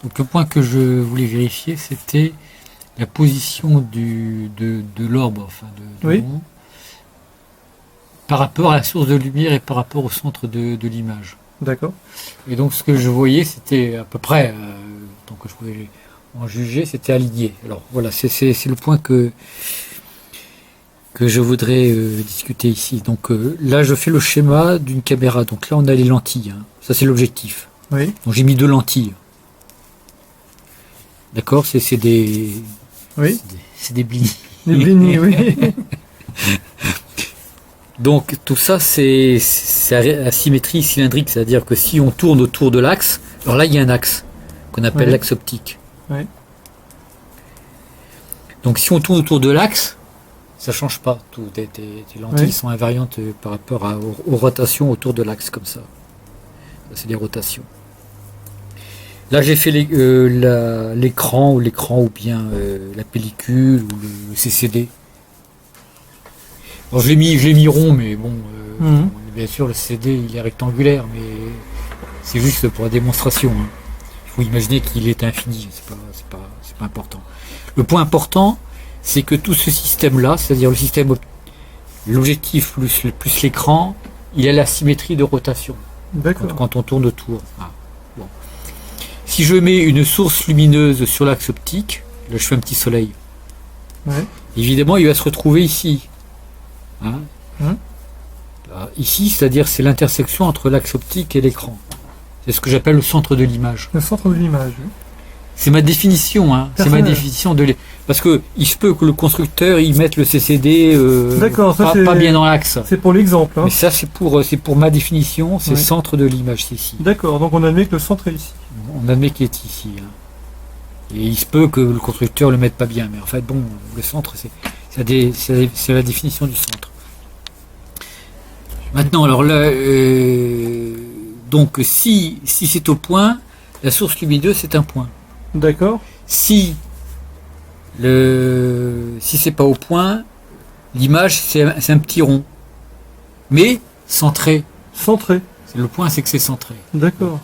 Donc le point que je voulais vérifier, c'était la position de l'orbe, enfin de Oui. rond, par rapport à la source de lumière et par rapport au centre de l'image. D'accord. Et donc ce que je voyais, c'était à peu près, donc je pouvais en juger, c'était aligné. Alors voilà, c'est le point que je voudrais discuter ici. Donc là, je fais le schéma d'une caméra. Donc là, on a les lentilles. Hein. Ça, c'est l'objectif. Oui. Donc j'ai mis 2 lentilles. D'accord, c'est des, Oui. c'est des blis. Les blinis, oui. Donc tout ça, c'est à symétrie cylindrique, c'est-à-dire que si on tourne autour de l'axe, alors là, il y a un axe qu'on appelle Oui. l'axe optique. Oui. Donc si on tourne autour de l'axe, ça change pas. Tes lentilles Oui. sont invariantes par rapport aux rotations autour de l'axe, comme ça. Ça, c'est les rotations. Là, j'ai fait l'écran ou bien la pellicule ou le CCD. Alors, je l'ai mis rond, mais bon, bien sûr, le CCD, il est rectangulaire, mais c'est juste pour la démonstration. Hein. Il faut imaginer qu'il est infini, c'est pas important. Le point important, c'est que tout ce système-là, c'est-à-dire l'objectif plus l'écran, il a la symétrie de rotation. D'accord. Quand on tourne autour. Ah, bon. Si je mets une source lumineuse sur l'axe optique, là je fais un petit soleil. Ouais. Évidemment, il va se retrouver ici. Hein. Là, ici, c'est-à-dire c'est l'intersection entre l'axe optique et l'écran. C'est ce que j'appelle le centre de l'image. Le centre de l'image. Oui. C'est ma définition. Hein. C'est ma définition parce que il se peut que le constructeur il mette le CCD pas bien dans l'axe. C'est pour l'exemple. Hein. Mais ça, c'est pour ma définition, c'est le centre de l'image, c'est ici. D'accord, donc on admet que le centre est ici. On admet qu'il est ici. Hein. Et il se peut que le constructeur le mette pas bien. Mais en fait, bon, le centre, c'est la définition du centre. Maintenant, alors là, donc si c'est au point, la source lumineuse, c'est un point. D'accord. Si c'est pas au point, l'image, c'est un petit rond. Mais centré. Centré. Le point, c'est que c'est centré. D'accord.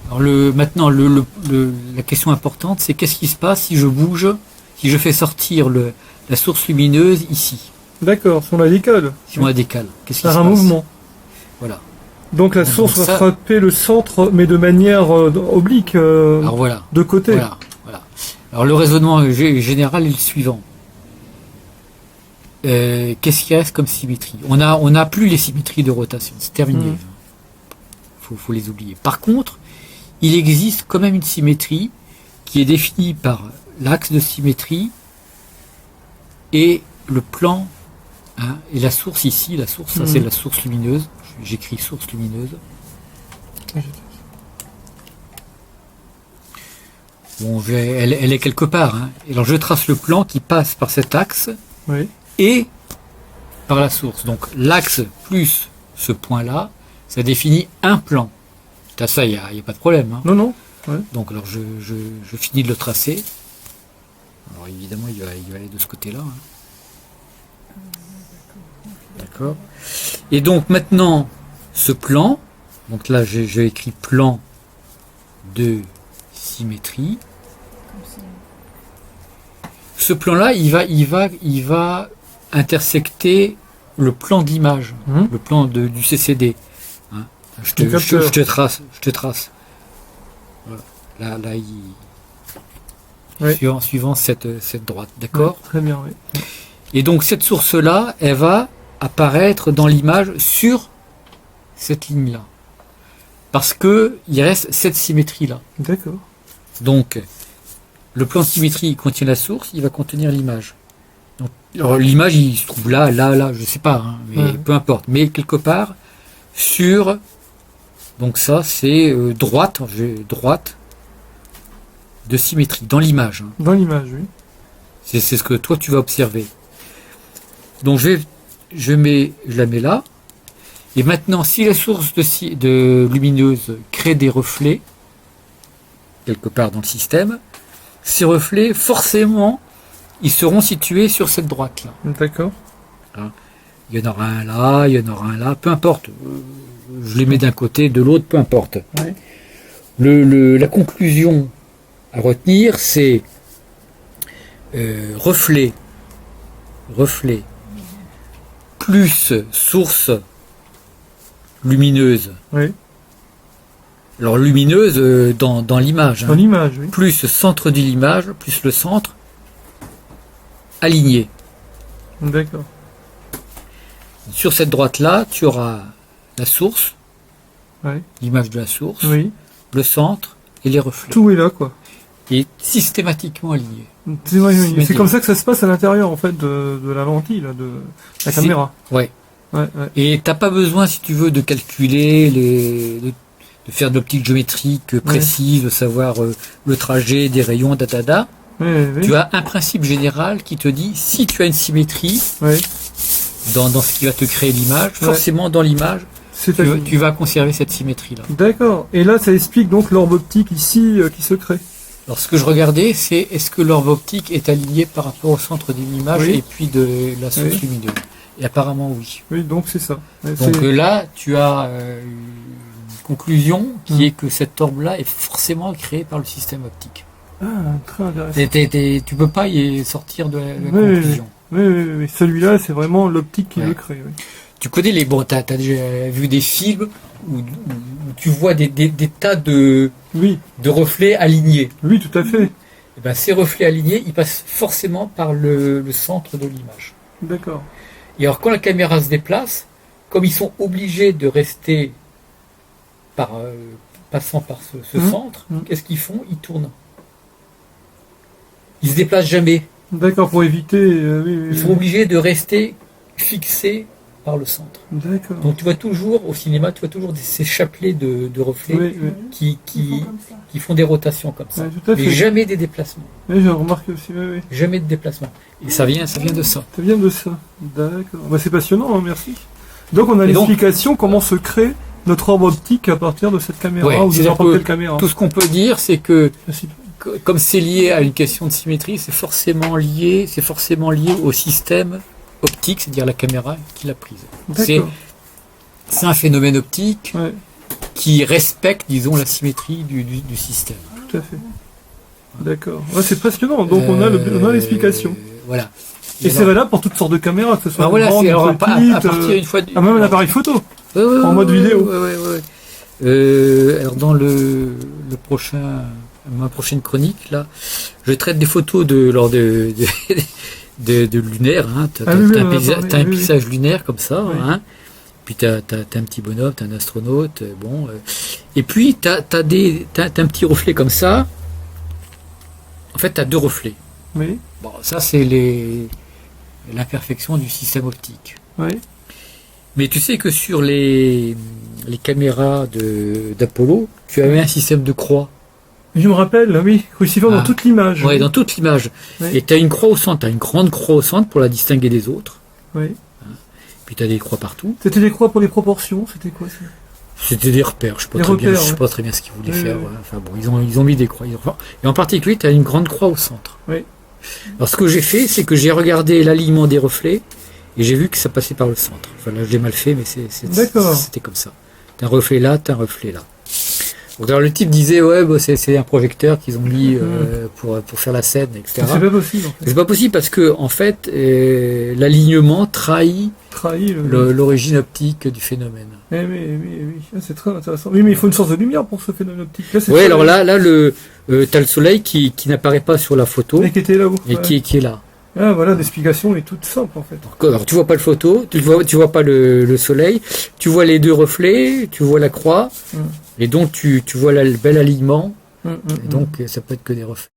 Alors maintenant, la question importante, c'est qu'est-ce qui se passe si je bouge, si je fais sortir la source lumineuse ici. D'accord, si on la décale. Si on la décale, qu'est-ce qui se passe? Par un mouvement. Voilà. Donc la source va frapper le centre, mais de manière oblique, alors voilà. De côté. Voilà. Alors le raisonnement général est le suivant. Qu'est-ce qui reste comme symétrie? On n'a plus les symétries de rotation, c'est terminé. Faut les oublier. Par contre, il existe quand même une symétrie qui est définie par l'axe de symétrie et le plan, hein, et la source ici, ça c'est la source lumineuse. J'écris source lumineuse. Bon, elle est quelque part. Hein. Et alors je trace le plan qui passe par cet axe et par la source. Donc l'axe plus ce point-là, ça définit un plan. Ça, il n'y a pas de problème. Hein. Non. Ouais. Donc alors je finis de le tracer. Alors évidemment, il va aller de ce côté-là. Hein. D'accord. Et donc maintenant, ce plan, donc là j'ai écrit plan de symétrie. Ce plan-là, il va intersecter le plan d'image, le plan du CCD. Hein. Je te trace. Voilà. Là, suivant cette droite, d'accord? Très bien, oui. Et donc cette source-là, elle va apparaître dans l'image sur cette ligne-là. Parce que il reste cette symétrie-là. D'accord. Donc, le plan de symétrie contient la source, il va contenir l'image. Alors l'image, il se trouve là, je sais pas, hein, mais peu importe. Mais quelque part, sur, donc ça c'est droite de symétrie, dans l'image. Hein. Dans l'image, oui. C'est ce que toi tu vas observer. Donc je la mets là. Et maintenant, si la source de lumineuse crée des reflets, quelque part dans le système, ces reflets, forcément, ils seront situés sur cette droite-là. D'accord. Hein. Il y en aura un là, il y en aura un là, peu importe. Je les mets d'un côté, de l'autre, peu importe. Oui. La conclusion à retenir, c'est reflet plus source lumineuse. Oui. Alors lumineuse dans l'image. Dans l'image, oui. Plus centre de l'image, plus le centre aligné. D'accord. Sur cette droite-là, tu auras la source, l'image de la source, le centre et les reflets. Tout est là, quoi. Et systématiquement aligné. C'est comme ça que ça se passe à l'intérieur, en fait, de la lentille, là, de la caméra. Ouais. Et t'as pas besoin, si tu veux, de calculer, de faire de l'optique géométrique précise, de savoir le trajet des rayons, Tu as un principe général qui te dit, si tu as une symétrie dans ce qui va te créer l'image, forcément dans l'image, tu vas conserver cette symétrie-là. D'accord. Et là, ça explique donc l'orbe optique ici qui se crée. Alors ce que je regardais, c'est est-ce que l'orbe optique est aligné par rapport au centre de l'image et puis de la source lumineuse. Et apparemment oui. Oui, donc c'est ça. Donc là, tu as une conclusion qui est que cette orbe-là est forcément créée par le système optique. Ah, très intéressant. Tu peux pas y sortir de la conclusion. Oui. Celui-là, c'est vraiment l'optique qui le crée. Oui. Tu connais t'as déjà vu des films où tu vois des tas de reflets alignés. Oui, tout à fait. Et ben, ces reflets alignés, ils passent forcément par le centre de l'image. D'accord. Et alors, quand la caméra se déplace, comme ils sont obligés de rester passant par ce centre, qu'est-ce qu'ils font? Ils tournent. Ils se déplacent jamais. D'accord, pour éviter... ils sont obligés de rester fixés par le centre. D'accord. Donc tu vois toujours, au cinéma, tu vois toujours ces chapelets de reflets qui font des rotations comme ça. Mais jamais des déplacements. Oui, j'ai remarqué aussi, Jamais de déplacement. Et ça vient de ça. Ça vient de ça. D'accord. Bah, c'est passionnant, hein, merci. Donc on a l'explication comment se crée notre orbe optique à partir de cette caméra ou de n'importe quelle caméra. Tout ce qu'on peut dire, c'est que comme c'est lié à une question de symétrie, c'est forcément lié au système optique, c'est-à-dire la caméra qui l'a prise. C'est un phénomène optique qui respecte, disons, la symétrie du système. Tout à fait. D'accord. Ouais, c'est passionnant. Donc on a l'explication. Voilà. Et c'est valable pour toutes sortes de caméras, que ce soit grande, petite, à partir une fois même un appareil photo en mode vidéo. Alors dans ma prochaine chronique, là, je traite des photos lors de lunaire, hein. T'as un paysage lunaire comme ça, hein. Puis t'as un petit bonhomme, t'as un astronaute, et puis t'as un petit reflet comme ça. En fait, t'as deux reflets. Oui. Bon, ça c'est l'imperfection du système optique. Oui. Mais tu sais que sur les caméras d'Apollo, tu avais un système de croix. Je me rappelle, oui, cruciforme dans toute l'image. Oui, dans toute l'image. Oui. Et tu as une croix au centre, tu as une grande croix au centre pour la distinguer des autres. Oui. Puis tu as des croix partout. C'était des croix pour les proportions, c'était quoi ça? C'était des repères, je ne sais pas très bien ce qu'ils voulaient faire. Ouais. Enfin bon, ils ont mis des croix. Et en particulier, tu as une grande croix au centre. Oui. Alors ce que j'ai fait, c'est que j'ai regardé l'alignement des reflets et j'ai vu que ça passait par le centre. Enfin là, je l'ai mal fait, mais c'était comme ça. T'as un reflet là, t'as un reflet là. Donc, alors, le type disait c'est un projecteur qu'ils ont mis pour faire la scène, etc. C'est pas possible. En fait. C'est pas possible parce que en fait l'alignement trahit l'origine optique du phénomène. Oui, c'est très intéressant. Oui, mais il faut une source de lumière pour ce phénomène optique. Oui, alors là t'as le soleil qui n'apparaît pas sur la photo, mais qui était là-haut, et qui est là. Ah, voilà, l'explication est toute simple en fait. Alors tu vois pas le photo, tu vois pas le soleil, tu vois les deux reflets, tu vois la croix, et donc tu vois le bel alignement, et donc ça peut être que des reflets.